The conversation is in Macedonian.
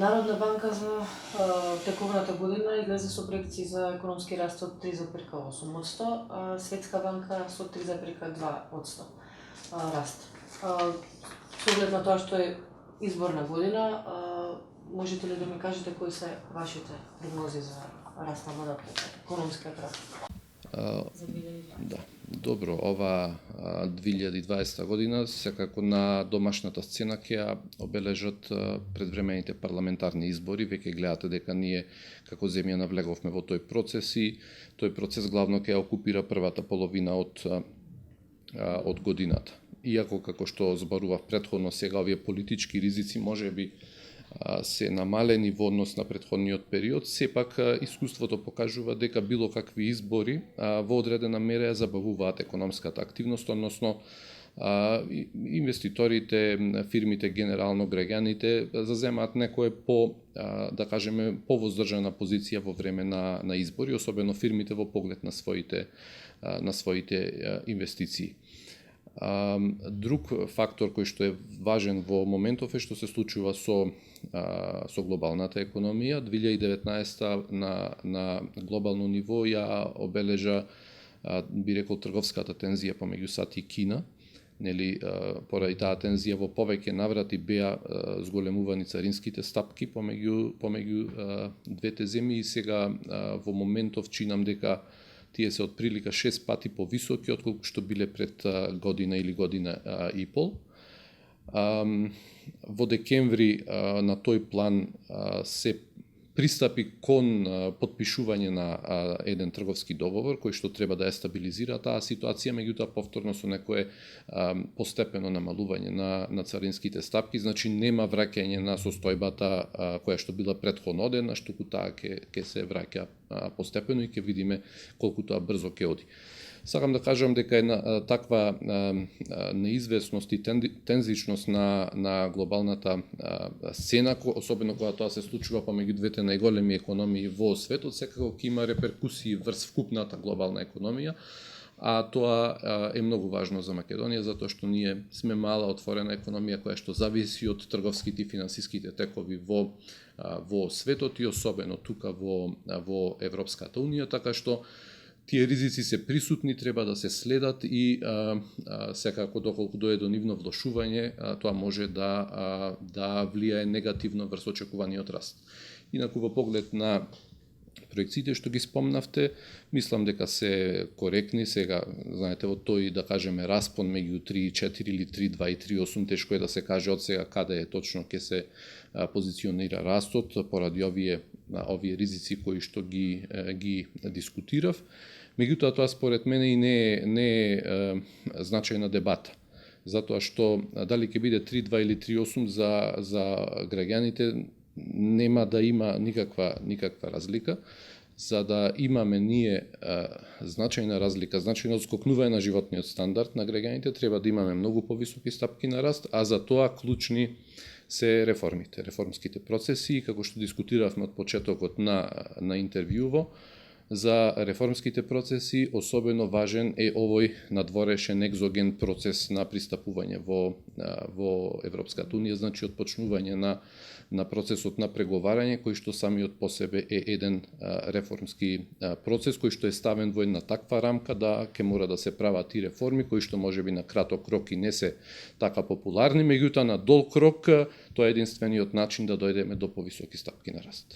Народна банка за текуваната година излезе со проекции за економски раст од 3,8%, а Светска банка со 3,2% раст. Со оглед на тоа што е изборна година, можете ли да ми кажете кои се вашите прогнози за раст на БВП, економскиот раст? За 2020? Да, добро, ова 2020 година секако на домашната сцена ќе ја обележат предвремените парламентарни избори. Веќе гледате дека ние како земја навлеговме во тој процес и тој процес главно ќе ја окупира првата половина од годината. Иако како што зборував претходно, сега овие политички ризици можеби се намалени во однос на претходниот период, сепак искуството покажува дека било какви избори во одредена мера ја забавуваат економската активност, односно инвеститорите, фирмите, генерално граѓаните заземаат некое да кажеме, повоздржана позиција во време на избори, особено фирмите во поглед на своите инвестиции. Друг фактор кој што е важен во моментов е што се случува со глобалната економија. 2019 на глобално ниво ја обележа, би рекол, трговската тензија помеѓу САД и Кина. Поради таа тензија во повеќе наврати беа зголемувани царинските стапки помеѓу двете земји и сега во моментов чинам дека тие се отприлика 6 пати повисоки отколку што биле пред година или година и пол. Во декември на тој план се пристапи кон потпишување на еден трговски договор кој што треба да ја стабилизира таа ситуација, меѓутоа повторно со некое постепено намалување на царинските стапки, значи нема враќање на состојбата која што била претходно одена, туку таа ќе се враќа постепено и ќе видиме колку тоа брзо ќе оди. Сакам да кажам дека една таква неизвестност и тензичност на глобалната сцена, особено кога тоа се случува помеѓу двете најголеми економии во светот, секако ќе има реперкусии врз вкупната глобална економија, а тоа е многу важно за Македонија, затоа што ние сме мала отворена економија која што зависи од трговските и финансиските текови во светот и особено тука во Европската унија, така што тие ризици се присутни, треба да се следат и секако доколку дое до нивно влошување, тоа може да влијае негативно врз очекуваниот раст. Инаку во поглед на проекциите што ги спомнавте, мислам дека се коректни. Сега, знаете, во тој, да кажеме, распон меѓу 3,4 или 3,2 и 3,8, тешко е да се каже од сега каде е точно ќе се позиционира растот поради овие ризици кои што ги дискутирав. Меѓутоа, тоа според мене и не е значајна дебата, затоа што дали ќе биде 3,2 или 3,8 за граѓаните нема да има никаква разлика. За да имаме ние значајна разлика, значајно отскокнување на животниот стандард на граѓаните, треба да имаме многу повисоки стапки на раст, а за тоа клучни се реформските процеси, како што дискутиравме од почетокот на интервјуво. За реформските процеси особено важен е овој надворешен екзоген процес на пристапување во Европската унија, значи отпочнување на процесот на преговарање, кој што самиот по себе е еден реформски процес, кој што е ставен во една таква рамка да ќе мора да се прават и реформи, кои што можеби на краток рок и не се така популарни, меѓутоа на долг рок тоа е единствениот начин да дојдеме до повисоки стапки на раст.